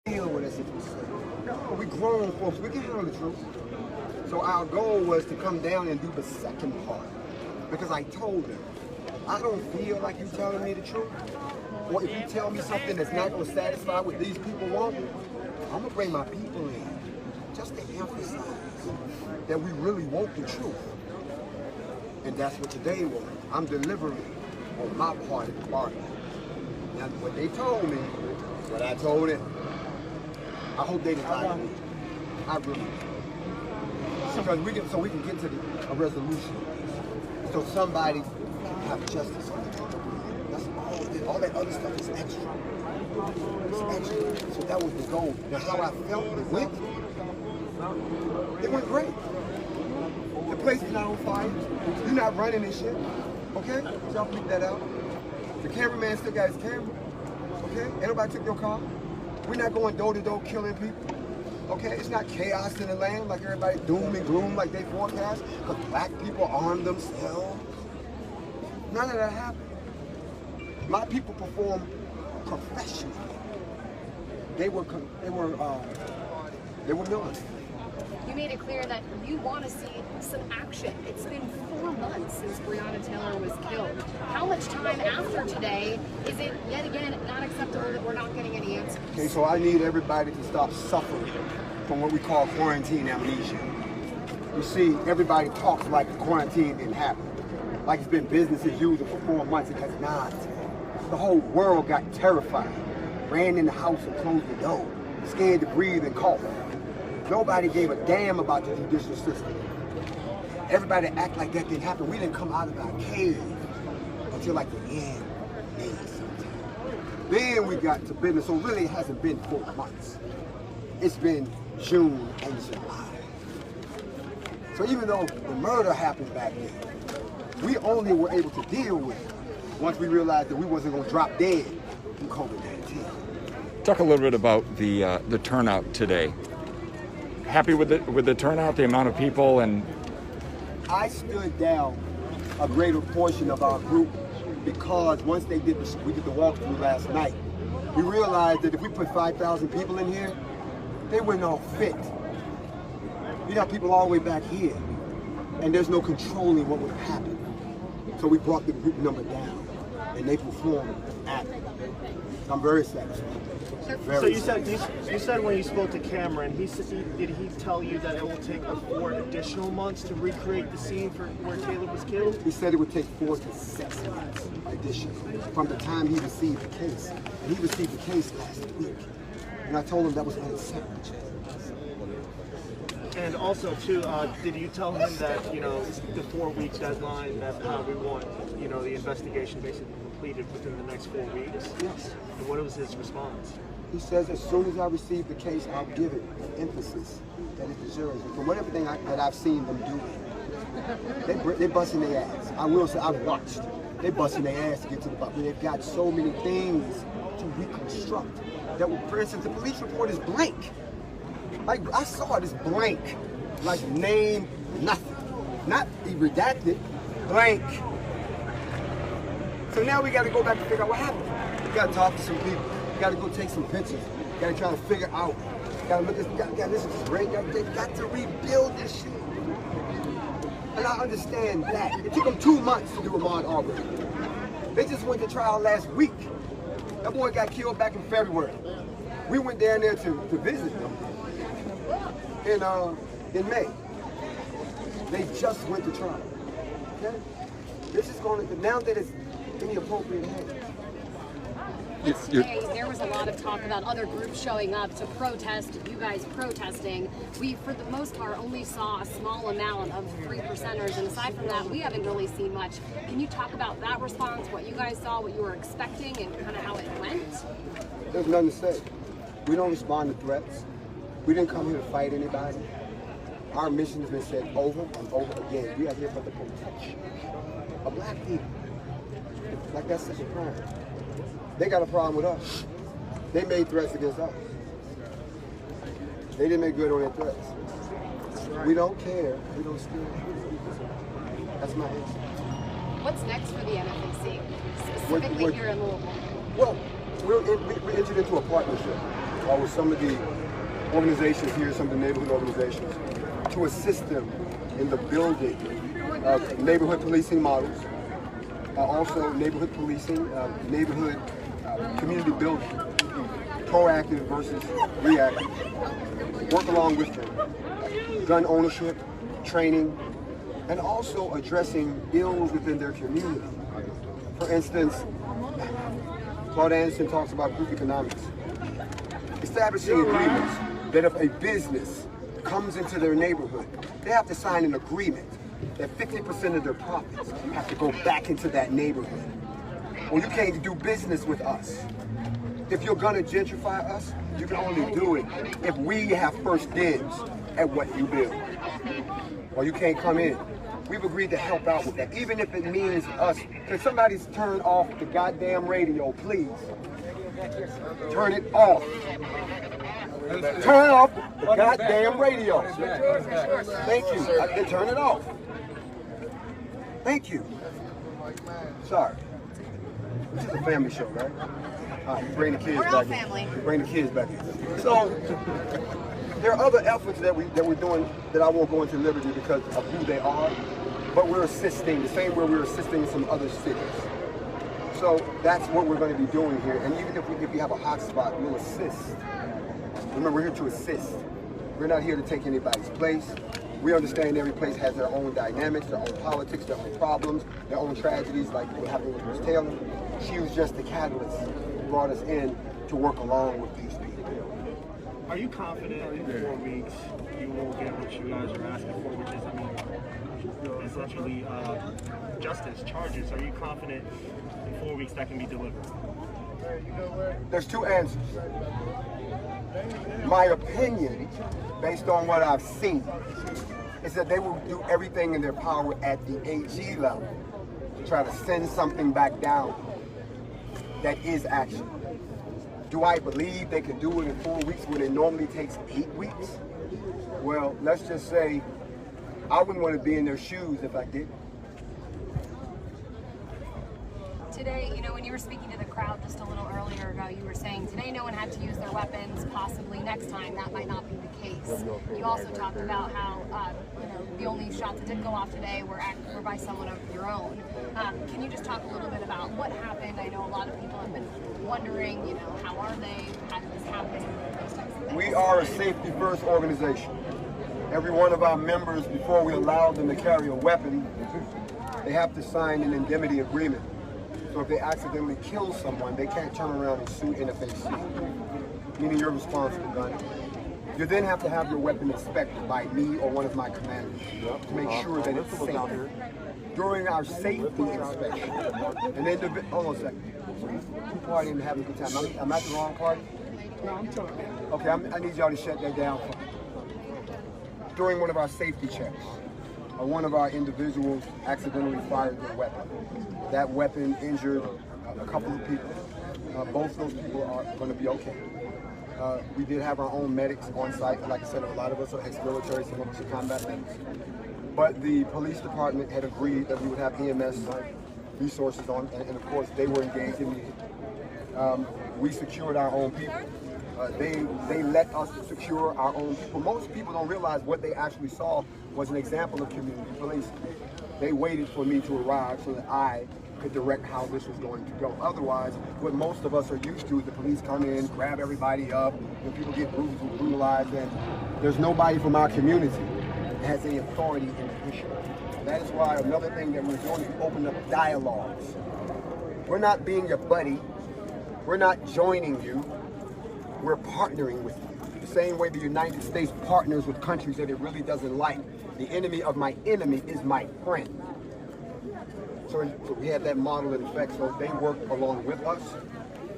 deal with us if we say, no, we grown folks, we can handle the truth. So our goal was to come down and do the second part. Because I told them, I don't feel like you're telling me the truth. Or if you tell me something that's not going to satisfy what these people want, I'm going to bring my people in. Just to emphasize that we really want the truth. And that's what today was. I'm delivering on my part of the bargain. Now, what they told me, what I told them, I hope they didn't like me. I really do. Because we can get to a resolution. So somebody can have justice on the table. That's all that other stuff is extra. It's extra. So that was the goal. Now how I felt it went great. The place is not on fire. You're not running this shit. Okay? So I'll bleep that out. The cameraman still got his camera. Okay? Ain't nobody took your car. We're not going door to door killing people. Okay? It's not chaos in the land like everybody doom and gloom like they forecast. Because black people arm themselves. None of that happened. My people perform professionally. They were militant. You made it clear that you want to see some action. It's been 4 months since Breonna Taylor was killed. How much time after today is it yet again not acceptable that we're not getting any answers? Okay, so I need everybody to stop suffering from what we call quarantine amnesia. You see, everybody talks like the quarantine didn't happen. Like it's been business as usual for 4 months. It has not. The whole world got terrified, ran in the house and closed the door, scared to breathe and cough. Nobody gave a damn about the judicial system. Everybody act like that didn't happen. We didn't come out of our cave until like the end of May sometime. Then we got to business. So really it hasn't been 4 months. It's been June and July. So even though the murder happened back then, we only were able to deal with it once we realized that we wasn't going to drop dead from COVID-19. Talk a little bit about the turnout today. Happy with the turnout, the amount of people, and I stood down a greater portion of our group because once we did the walkthrough last night, we realized that if we put 5,000 people in here, they wouldn't all fit. You got people all the way back here, and there's no controlling what would happen. So we brought the group number down, and they performed at it. I'm very satisfied. So you said when you spoke to Cameron, did he tell you that it will take 4 additional months to recreate the scene for where Taylor was killed? He said it would take 4 to 6 months additional from the time he received the case. And he received the case last week. And I told him that was unacceptable. And also, too, did you tell him that, the 4-week deadline, that we want, the investigation basically completed within the next 4 weeks? Yes. And what was his response? He says as soon as I receive the case, I'll give it the emphasis that it deserves. And from everything that I've seen them do, they're busting their ass. I will say, I've watched. They're busting their ass to get to the bottom. They've got so many things to reconstruct. That, for instance, the police report is blank. Like, I saw it as blank. Like, name, nothing. Not redacted, blank. So now we got to go back and figure out what happened. We got to talk to some people. We got to go take some pictures. We got to try to figure out. Got to look at this. Got listen to this great. They got to rebuild this shit. And I understand that. It took them 2 months to do Ahmaud Arbery. They just went to trial last week. That boy got killed back in February. We went down there to visit them in May. They just went to trial. Okay? This is going to, now that it's in the appropriate hands. Today, there was a lot of talk about other groups showing up to protest, you guys protesting. We, for the most part, only saw a small amount of 3%ers, and aside from that, we haven't really seen much. Can you talk about that response, what you guys saw, what you were expecting, and kind of how it went? There's nothing to say. We don't respond to threats. We didn't come here to fight anybody. Our mission has been said over and over again. We are here for the protection of black people. Like that's such a crime. They got a problem with us. They made threats against us. They didn't make good on their threats. We don't care. We don't steal. That's my answer. What's next for the NFAC, specifically here in Louisville? Well, we entered into a partnership with some of the organizations here, some of the neighborhood organizations, to assist them in the building of neighborhood policing models, also neighborhood policing, neighborhood community building, proactive versus reactive. Work along with them. Gun ownership, training, and also addressing ills within their community. For instance, Claude Anderson talks about group economics. Establishing agreements that if a business comes into their neighborhood, they have to sign an agreement that 50% of their profits have to go back into that neighborhood. Well, you can't do business with us. If you're gonna gentrify us, you can only do it if we have first dibs at what you build. Or you can't come in. We've agreed to help out with that, even if it means us. Can somebody turn off the goddamn radio, please? Turn it off. Turn off the goddamn radio. Thank you. Turn it off. Thank you. Sorry. This is a family show, right? Bring the kids We're back all in. family. Bring the kids back in. So there are other efforts that we're doing that I won't go into liberty because of who they are, but we're assisting the same way we're assisting some other cities. So that's what we're going to be doing here. And even if we have a hot spot, we'll assist. Remember, we're here to assist. We're not here to take anybody's place. We understand every place has their own dynamics, their own politics, their own problems, their own tragedies, like what happened with Ms. Taylor. She was just the catalyst who brought us in to work along with these people. Are you confident in 4 weeks you will get what you guys are asking for, which is, essentially justice, charges? Are you confident in 4 weeks that can be delivered? There's two answers. My opinion, based on what I've seen, is that they will do everything in their power at the AG level to try to send something back down that is action. Do I believe they can do it in 4 weeks when it normally takes 8 weeks? Well, let's just say I wouldn't want to be in their shoes if I did. Today, you know, when you were speaking to the crowd just a little earlier ago, you were saying today no one had to use their weapons. Possibly next time that might not be the case. You also talked about how, you know, the only shots that did go off today were by someone of your own. Can you just talk a little bit about what happened? I know a lot of people have been wondering, you know, how are they? How did this happen? Those types of things. We are a safety first organization. Every one of our members, before we allow them to carry a weapon, they have to sign an indemnity agreement. So if they accidentally kill someone, they can't turn around and sue NFAC, meaning you're responsible, gun. You then have to have your weapon inspected by me or one of my commanders to make sure that it's safe. During our safety inspection, and then hold on a second. You partying and having a good time. I'm at the wrong party? Okay, I need y'all to shut that down. During one of our safety checks, one of our individuals accidentally fired their weapon. That weapon injured a couple of people. Both those people are going to be okay. We did have our own medics on site. Like I said, a lot of us are ex-military, some of us are combat medics. But the police department had agreed that we would have EMS resources on, and of course they were engaged immediately. We secured our own people. They let us secure our own people. Most people don't realize what they actually saw was an example of community policing. They waited for me to arrive so that I could direct how this was going to go. Otherwise, what most of us are used to is the police come in, grab everybody up, and people get bruised and brutalized, and there's nobody from our community that has any authority in the issue. That is why another thing that we're doing is open up dialogues. We're not being your buddy. We're not joining you. We're partnering with you. The same way the United States partners with countries that it really doesn't like. The enemy of my enemy is my friend. So we had that model in effect. So they worked along with us.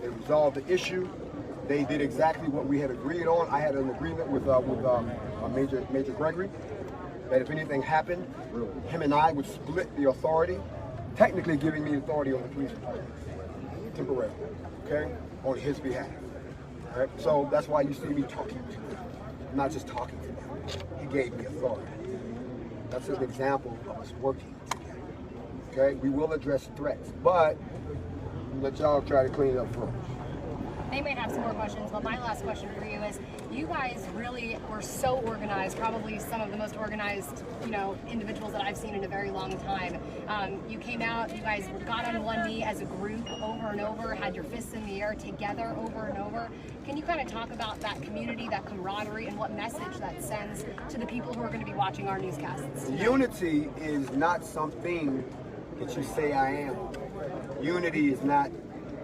They resolved the issue. They did exactly what we had agreed on. I had an agreement with Major Gregory that if anything happened, him and I would split the authority, technically giving me authority on the police department, temporarily, okay, on his behalf. All right? So that's why you see me talking to them. I'm not just talking to them. He gave me authority. That's an example of us working together. Okay? We will address threats, but let y'all try to clean it up first. they may have some more questions, but my last question for you is, you guys really were so organized, probably some of the most organized, individuals that I've seen in a very long time. You came out, you guys got on one knee as a group over and over, had your fists in the air together over and over. Can you kind of talk about that community, that camaraderie, and what message that sends to the people who are going to be watching our newscasts tonight? Unity is not something that you say I am. Unity is not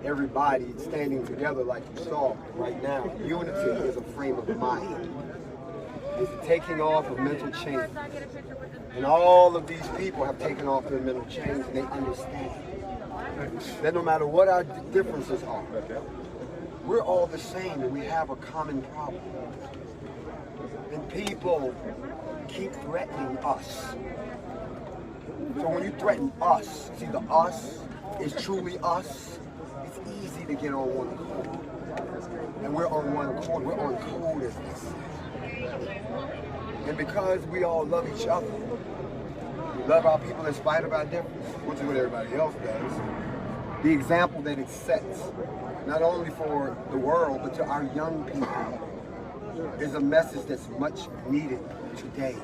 everybody standing together like you saw right now. Unity is a frame of mind. It's the taking off of mental chains. And all of these people have taken off their mental chains, and they understand that no matter what our differences are, we're all the same and we have a common problem. And people keep threatening us. So when you threaten us, see, the us is truly us, it's easy to get on one accord. And we're on one accord, we're on code as this. And because we all love each other, we love our people in spite of our differences, which is what everybody else does, the example that it sets, not only for the world, but to our young people, is a message that's much needed today.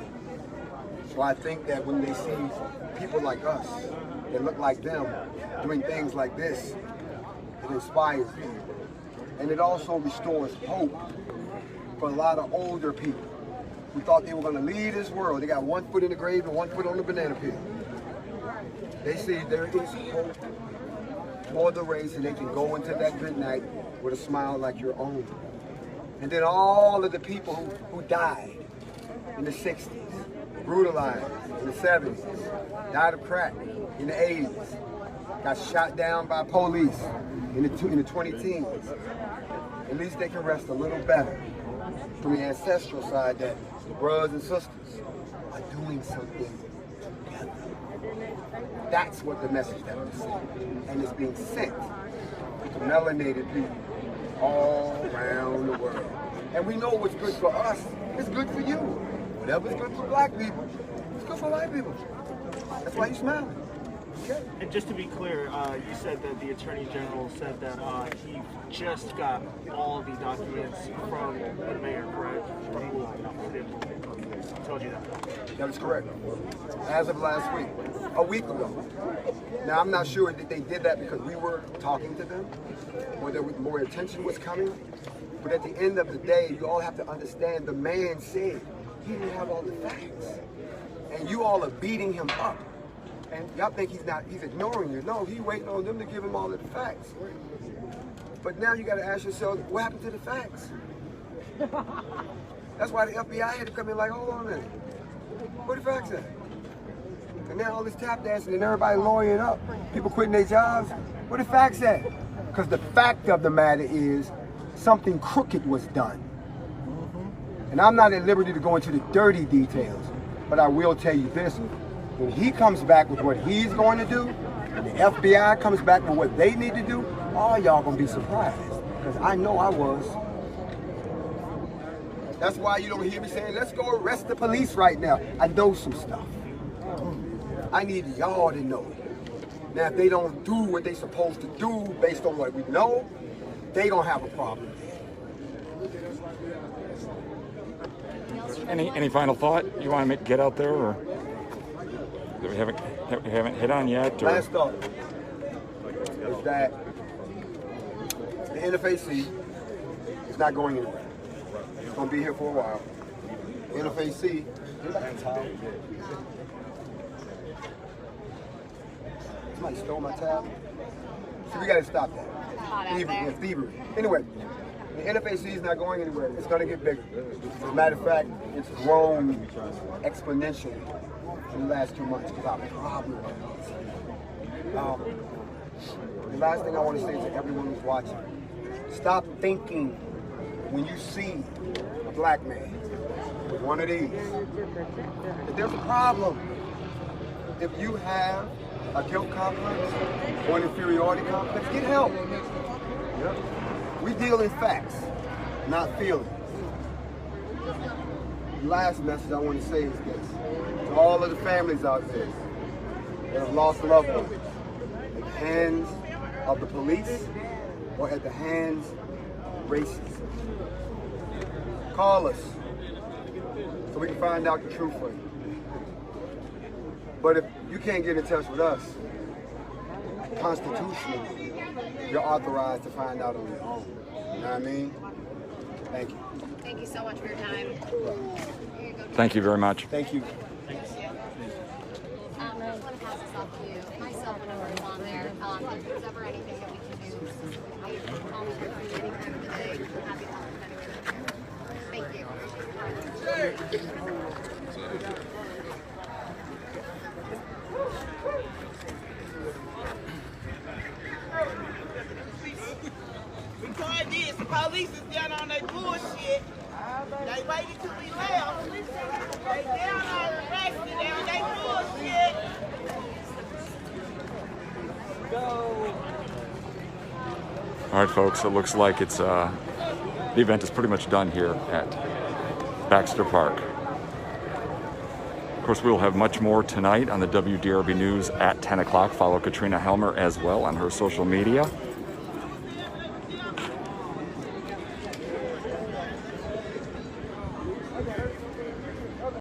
So I think that when they see people like us, that look like them, doing things like this, it inspires them. And it also restores hope for a lot of older people who thought they were going to leave this world. They got one foot in the grave and one foot on the banana peel. They see there is hope for the race, and they can go into that good night with a smile like your own. And then all of the people who died in the 60s, brutalized in the 70s, died of crack in the 80s, got shot down by police in the 2010s. At least they can rest a little better from the ancestral side that the brothers and sisters are doing something together. That's what the message that we're sending. And it's being sent to melanated people all around the world. And we know what's good for us is good for you. Whatever's good for black people, it's good for white people. That's why you're smiling. Okay? And just to be clear, you said that the Attorney General said that he just got all the documents from the mayor, correct? From Louisville. He told you that. That is correct. As of last week, a week ago. Now, I'm not sure that they did that because we were talking to them, or that more attention was coming. But at the end of the day, you all have to understand the man said he didn't have all the facts. And you all are beating him up. And y'all think he's ignoring you. No, he's waiting on them to give him all of the facts. But now you got to ask yourself, what happened to the facts? That's why the FBI had to come in like, hold on a minute. Where the facts at? And now all this tap dancing and everybody lawyering up, people quitting their jobs. Where the facts at? Because the fact of the matter is something crooked was done. And I'm not at liberty to go into the dirty details, but I will tell you this. When he comes back with what he's going to do, and the FBI comes back with what they need to do, all y'all gonna be surprised. Because I know I was. That's why you don't hear me saying, let's go arrest the police right now. I know some stuff. I need y'all to know. Now, if they don't do what they're supposed to do based on what we know, they don't have a problem. Any final thought you want to get out there, or that we haven't hit on yet? Or? Last thought is that the NFAC is not going anywhere. It's going to be here for a while. NFAC, somebody stole my tab. So we got to stop that. Thievery. Anyway, the NFAC is not going anywhere. It's going to get bigger. As a matter of fact, it's grown exponentially in the last 2 months because our problem is. The last thing I want to say to everyone who's watching, stop thinking when you see a black man with one of these, that there's a problem. If you have a guilt complex or an inferiority complex, get help. Yep. We deal in facts, not feelings. The last message I want to say is this. To all of the families out there that have lost loved ones at the hands of the police or at the hands racism. Call us so we can find out the truth for you. But if you can't get in touch with us, constitutionally, you're authorized to find out on your own. You know what I mean? Thank you. Thank you so much for your time. Here you go. Thank you very much. Thank you. I just want to pass this off to you. Myself and everyone's on there. If there's ever anything that we can do, you can call me for free any time of the day. I'm happy to help with anywhere. Thank you. Because this, the police is down on their bullshit. They waited till we left. They down on arrested, they on their bullshit. All right, folks, it looks like it's the event is pretty much done here at Baxter Park. Of course, we will have much more tonight on the WDRB News at 10 o'clock. Follow Katrina Helmer as well on her social media.